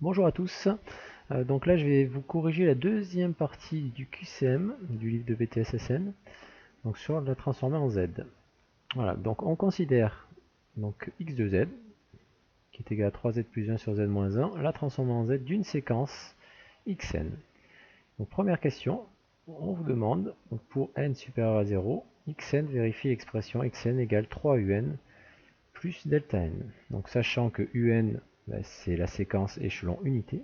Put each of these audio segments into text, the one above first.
Bonjour à tous. Donc là, je vais vous corriger la deuxième partie du QCM du livre de BTSSN, donc sur la transformer en Z. Voilà, donc on considère donc x de z qui est égal à 3z plus 1 sur z moins 1, la transformer en z d'une séquence xn. Donc première question, on vous demande donc pour n supérieur à 0, xn vérifie l'expression xn égale 3un plus delta n. Donc sachant que un c'est la séquence échelon unité,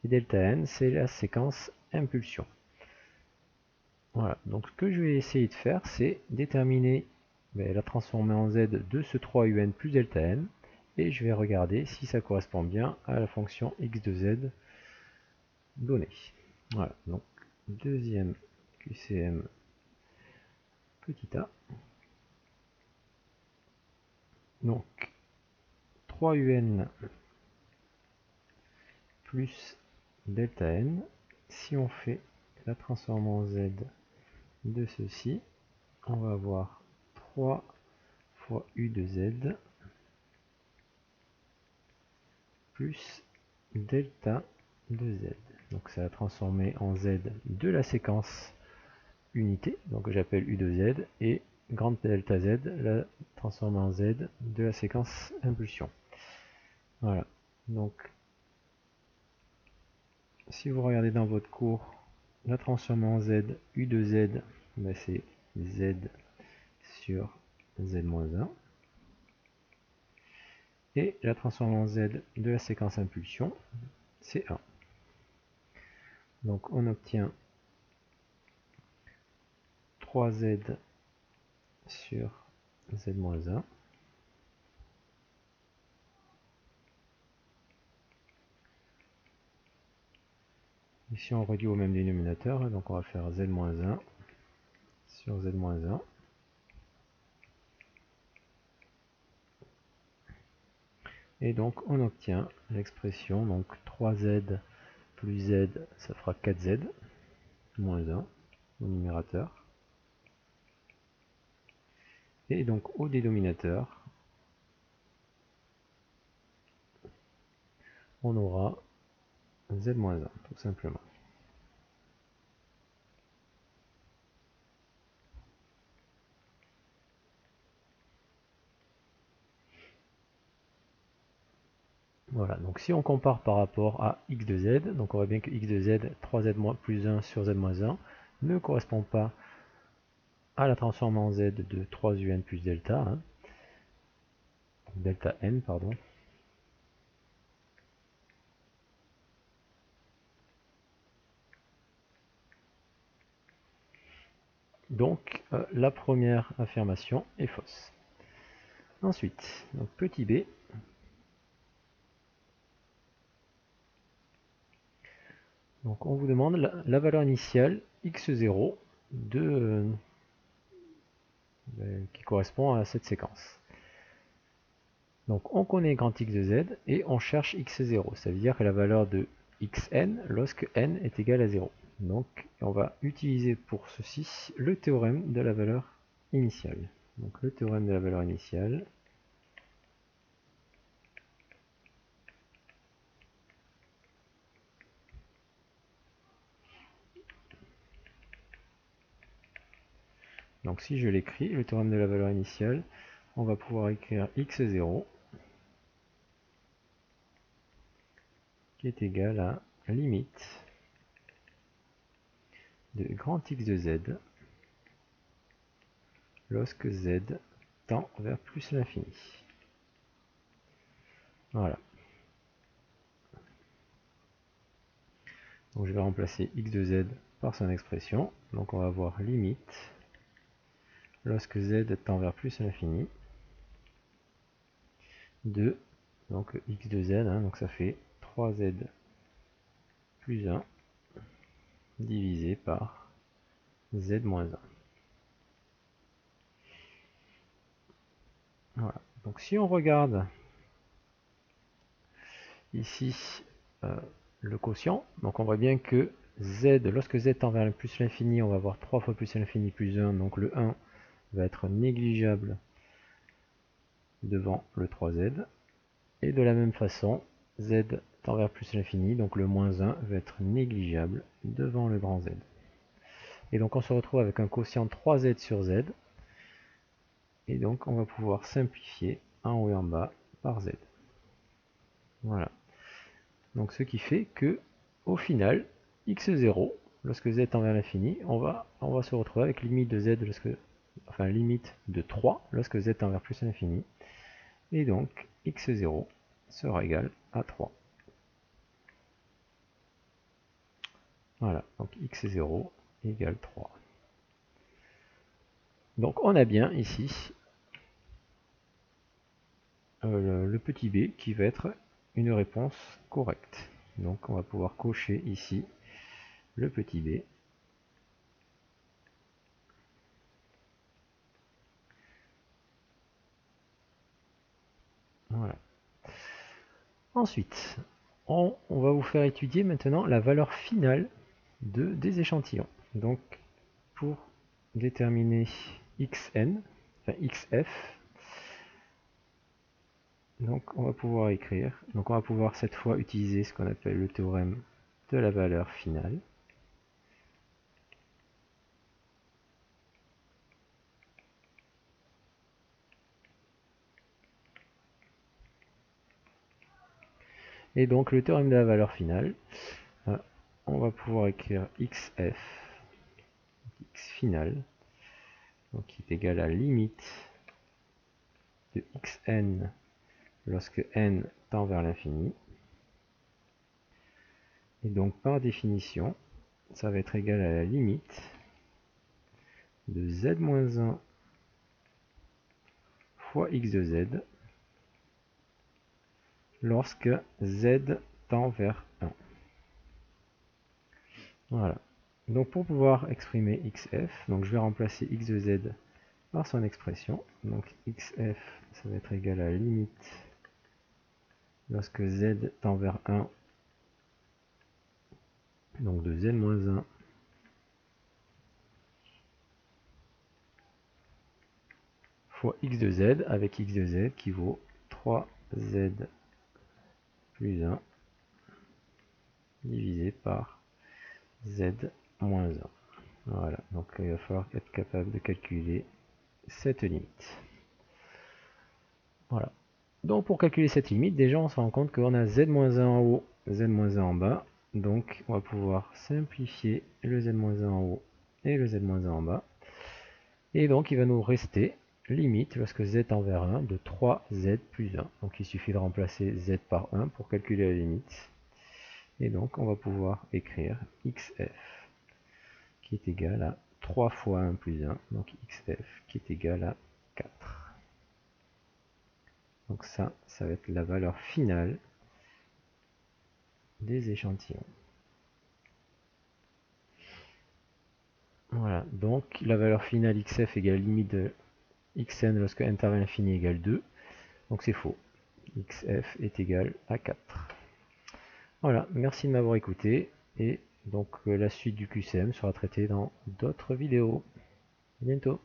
et delta n c'est la séquence impulsion. Voilà, donc ce que je vais essayer de faire, c'est déterminer la transformer en z de ce 3un plus delta n, et je vais regarder si ça correspond bien à la fonction x de z donnée. Voilà, donc deuxième QCM petit a. Donc 3un plus delta n, si on fait la transforme en z de ceci, on va avoir 3 fois u de z plus delta de z. Donc ça va transformer en z de la séquence unité, donc j'appelle u de z, et grande delta z, la transformer en z de la séquence impulsion. Voilà, donc si vous regardez dans votre cours, la transformer en z, u de z, c'est z sur z-1. Et la transforme en z de la séquence impulsion, c'est 1. Donc on obtient 3z sur z-1. Ici on réduit au même dénominateur, donc on va faire z-1 sur z-1. Et donc on obtient l'expression, donc 3z plus z, ça fera 4z, moins 1 au numérateur. Et donc au dénominateur, on aura z-1, tout simplement. Voilà, donc si on compare par rapport à x de z, donc on voit bien que x de z, 3z plus 1 sur z-1, ne correspond pas à la transforme en z de 3un plus delta, delta n, pardon. Donc la première affirmation est fausse. Ensuite, donc petit b, donc on vous demande la valeur initiale x0 qui correspond à cette séquence. Donc on connaît grand X de z et on cherche x0, ça veut dire que la valeur de xn lorsque n est égal à 0. Donc on va utiliser pour ceci le théorème de la valeur initiale. Donc le théorème de la valeur initiale. Donc si je l'écris, le théorème de la valeur initiale, on va pouvoir écrire x0 qui est égal à limite de grand X de z lorsque z tend vers plus l'infini. Voilà. Donc je vais remplacer x de z par son expression. Donc on va avoir limite lorsque z tend vers plus l'infini de donc x de z, donc ça fait 3z plus 1 divisé par z moins 1. Voilà. Donc si on regarde ici le quotient, donc on voit bien que z, lorsque z tend vers plus l'infini, on va avoir 3 fois plus l'infini plus 1, donc le 1 va être négligeable devant le 3z. Et de la même façon, z tend vers plus l'infini, donc le moins 1 va être négligeable devant le grand Z. Et donc on se retrouve avec un quotient 3Z sur Z, et donc on va pouvoir simplifier en haut et en bas par Z. Voilà. Donc ce qui fait que au final, x0, lorsque z tend vers l'infini, on va se retrouver avec limite de z limite de 3 lorsque z tend vers plus l'infini. Et donc x0 sera égal à 3. Voilà, donc x0 égale 3. Donc on a bien ici le petit b qui va être une réponse correcte. Donc on va pouvoir cocher ici le petit b. Voilà. Ensuite, on va vous faire étudier maintenant la valeur finale des échantillons. Donc pour déterminer xn, enfin xf, donc on va pouvoir écrire, donc on va pouvoir cette fois utiliser ce qu'on appelle le théorème de la valeur finale. Et donc le théorème de la valeur finale, on va pouvoir écrire xf, x final, donc qui est égal à la limite de xn lorsque n tend vers l'infini. Et donc par définition, ça va être égal à la limite de z-1 fois x de z lorsque z tend vers 1. Voilà. Donc pour pouvoir exprimer xf, donc je vais remplacer x de z par son expression. Donc xf, ça va être égal à la limite lorsque z tend vers 1, donc de z-1 fois x de z, avec x de z qui vaut 3z plus 1 divisé par z-1. Voilà, donc il va falloir être capable de calculer cette limite. Voilà. Donc pour calculer cette limite, déjà on se rend compte qu'on a z-1 en haut, z-1 en bas. Donc on va pouvoir simplifier le z-1 en haut et le z-1 en bas. Et donc il va nous rester limite lorsque z tend vers 1 de 3z plus 1. Donc il suffit de remplacer z par 1 pour calculer la limite. Et donc on va pouvoir écrire xf qui est égal à 3 fois 1 plus 1, donc xf qui est égal à 4. Donc ça va être la valeur finale des échantillons. Voilà, donc la valeur finale xf égale limite de xn lorsque n tend vers l'infini égale 2. Donc c'est faux. xf est égal à 4. Voilà, merci de m'avoir écouté. Et donc la suite du QCM sera traitée dans d'autres vidéos. À bientôt.